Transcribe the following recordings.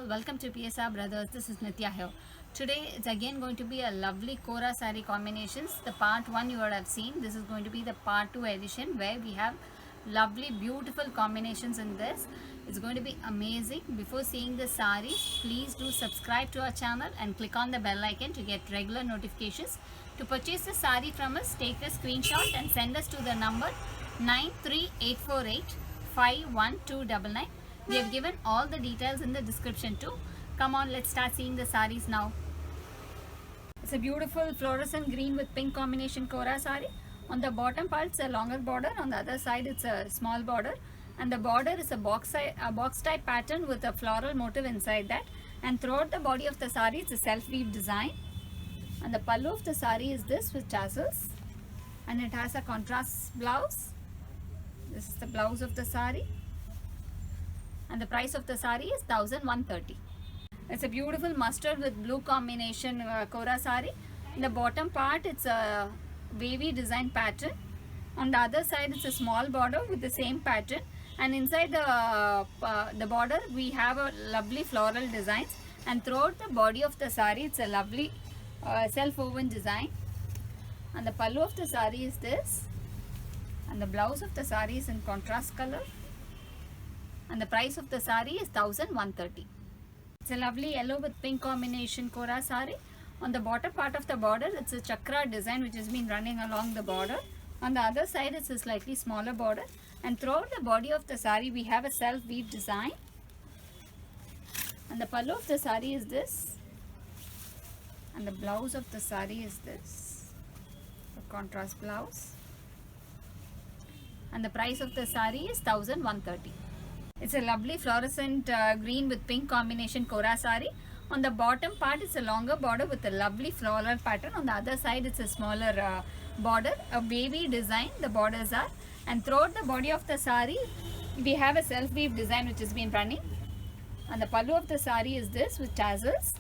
welcome to PSR Brothers. This is Nitya here. Today it's again going to be a lovely Kora saree combinations. The part 1 you would have seen. This is going to be the part 2 edition where we have lovely beautiful combinations in this. It's going to be amazing. Before seeing the sarees, please do subscribe to our channel and click on the bell icon to get regular notifications. To purchase the saree from us, take a screenshot and send us to the number 93848 51299. We have given all the details in the description too. Come on, let's start seeing the sarees now. It's a beautiful fluorescent green with pink combination Kora saree. On the bottom part it's a longer border, on the other side it's a small border, and the border is a box type pattern with a floral motif inside that, and throughout the body of the saree it's a self weave design, and the pallu of the saree is this with tassels, and it has a contrast blouse. This is the blouse of the saree. And the price of the saree is 1130. It's a beautiful mustard with blue combination Kora saree. In the bottom part it's a wavy design pattern. On the other side it's a small border with the same pattern, and inside the border we have a lovely floral designs, and throughout the body of the saree it's a lovely self-woven design. And the pallu of the saree is this, and the blouse of the saree is in contrast color. And the price of the saree is 1130. It's a lovely yellow with pink combination Kora saree. On the bottom part of the border it's a chakra design which has been running along the border. On the other side it's a slightly smaller border, and throughout the body of the saree we have a self weave design. And the pallu of the saree is this, and the blouse of the saree is this, the contrast blouse. And the price of the saree is 1130. It's a lovely fluorescent green with pink combination Kora saree. On the bottom part it's a longer border with a lovely floral pattern. On the other side it's a smaller border, a wavy design the borders are, and throughout the body of the saree we have a self weave design which has been running. And the pallu of the saree is this with tassels,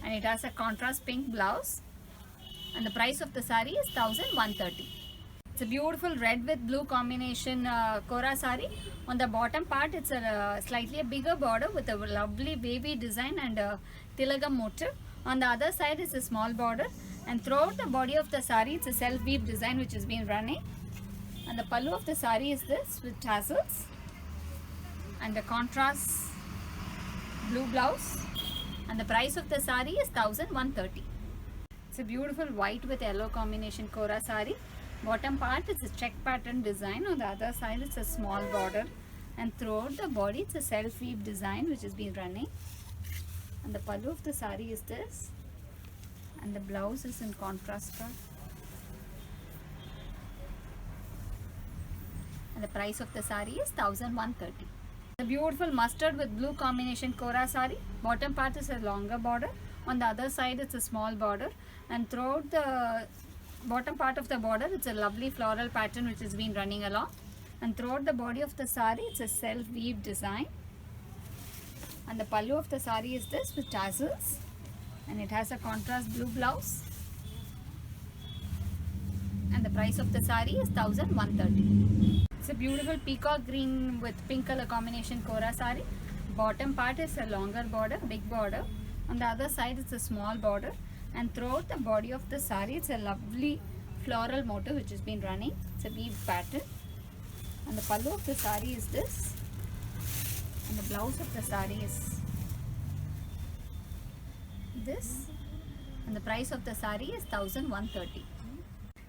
and it has a contrast pink blouse, and the price of the saree is 1130. It's a beautiful red with blue combination Kora saree. On the bottom part it's a slightly bigger border with a lovely wavy design and a tilagam motif. On the other side it's a small border, and throughout the body of the saree it's a self weave design which has been running. And the pallu of the saree is this with tassels, and the contrast blue blouse, and the price of the saree is 1130. It's a beautiful white with yellow combination Kora saree. Bottom part is a check pattern design, on the other side it's a small border, and throughout the body it's a self weave design which has been running. And the pallu of the saree is this, and the blouse is in contrast color. And the price of the saree is 1130. The beautiful mustard with blue combination Kora saree. Bottom part is a longer border, on the other side it's a small border, and throughout the bottom part of the border it's a lovely floral pattern which has been running along, and throughout the body of the saree it's a self weave design. And the pallu of the saree is this with tassels, and it has a contrast blue blouse, and the price of the saree is 1130. It's a beautiful peacock green with pink color combination Kora saree. Bottom part is a longer border, big border, on the other side it's a small border, and throughout the body of the saree it's a lovely floral motif which has been running. It's a weave pattern, and the pallu of the saree is this, and the blouse of the saree is this, and the price of the saree is 1130.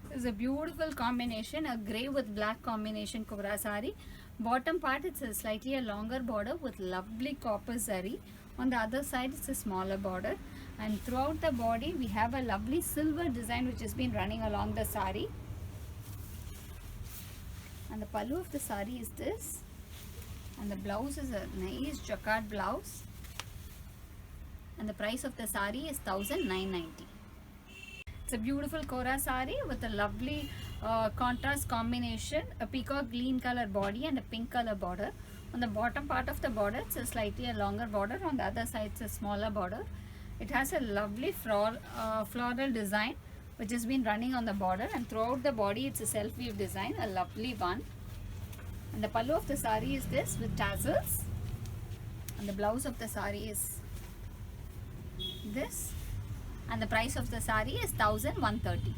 This is a beautiful combination, a grey with black combination Kora saree. Bottom part it's a slightly longer border with lovely copper zari. On the other side it's a smaller border, and throughout the body we have a lovely silver design which has been running along the saree. And the pallu of the saree is this, and the blouse is a nice jacquard blouse, and the price of the saree is 1990. It's a beautiful Kora saree with a lovely contrast combination, a peacock green color body and a pink color border. On the bottom part of the border it's a slightly longer border, on the other side it's a smaller border. It has a lovely floral design which has been running on the border, and throughout the body it's a self weave design, a lovely one. And the pallu of the saree is this with tassels, and the blouse of the saree is this, and the price of the sari is 1130.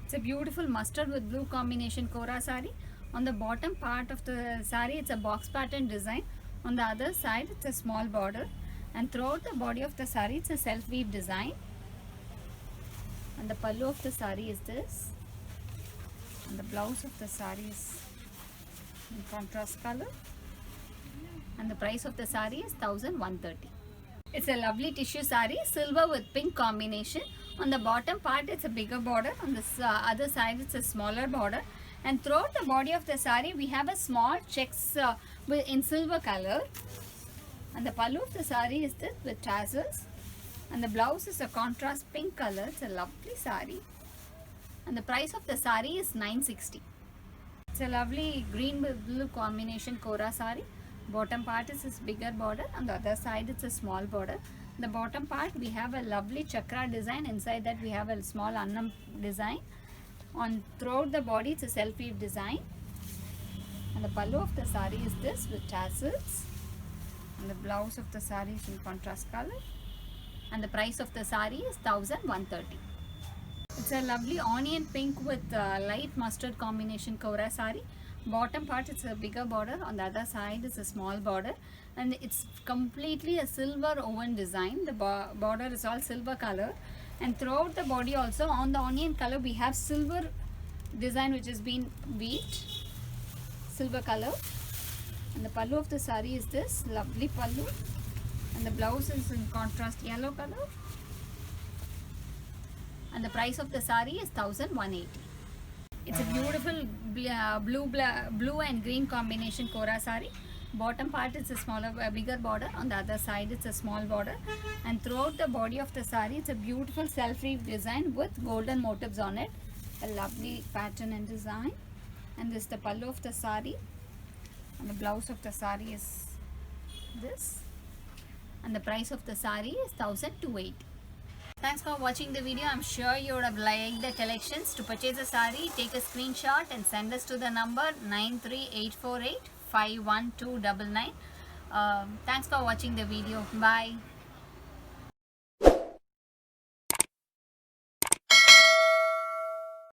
It's a beautiful mustard with blue combination Kora sari. On the bottom part of the sari, it's a box pattern design. On the other side, it's a small border, and throughout the body of the sari, it's a self weave design. And the pallu of the sari is this, and the blouse of the sari is in contrast color, and the price of the sari is 1130. It's a lovely tissue sari, silver with pink combination. On the bottom part, it's a bigger border. On the other side, it's a smaller border. And throughout the body of the sari, we have a small checks in silver color. And the pallu of the sari is this with tassels. And the blouse is a contrast pink color. It's a lovely sari. And the price of the sari is 960. It's a lovely green with blue combination Kora sari. Bottom part is this bigger border. On the other side, it's a small border. The bottom part, we have a lovely chakra design. Inside that, we have a small annam design. On throughout the body, it's a self weave design. And the pallu of the sari is this with tassels. And the blouse of the sari is in contrast color. And the price of the sari is 1130. It's a lovely onion pink with light mustard combination Kora sari. Bottom part, it's a bigger border. On the other side, it's a small border. And it's completely a silver oven design. The border is all silver color. And throughout the body also, on the onion color, we have silver design which has been weaved. Silver color. And the pallu of the sari is this lovely pallu. And the blouse is in contrast yellow color. And the price of the sari is 1180. It's a beautiful blue and green combination Kora sari. Bottom part is a bigger border. On the other side, it's a small border. And throughout the body of the sari, it's a beautiful self-weave design with golden motifs on it. A lovely pattern and design. And this is the pallu of the sari. And the blouse of the sari is this. And the price of the sari is 1280. Thanks for watching the video. I'm sure you would have liked the collections. To purchase a sari, take a screenshot and send us to the number 93848 51299. Thanks for watching the video. Bye.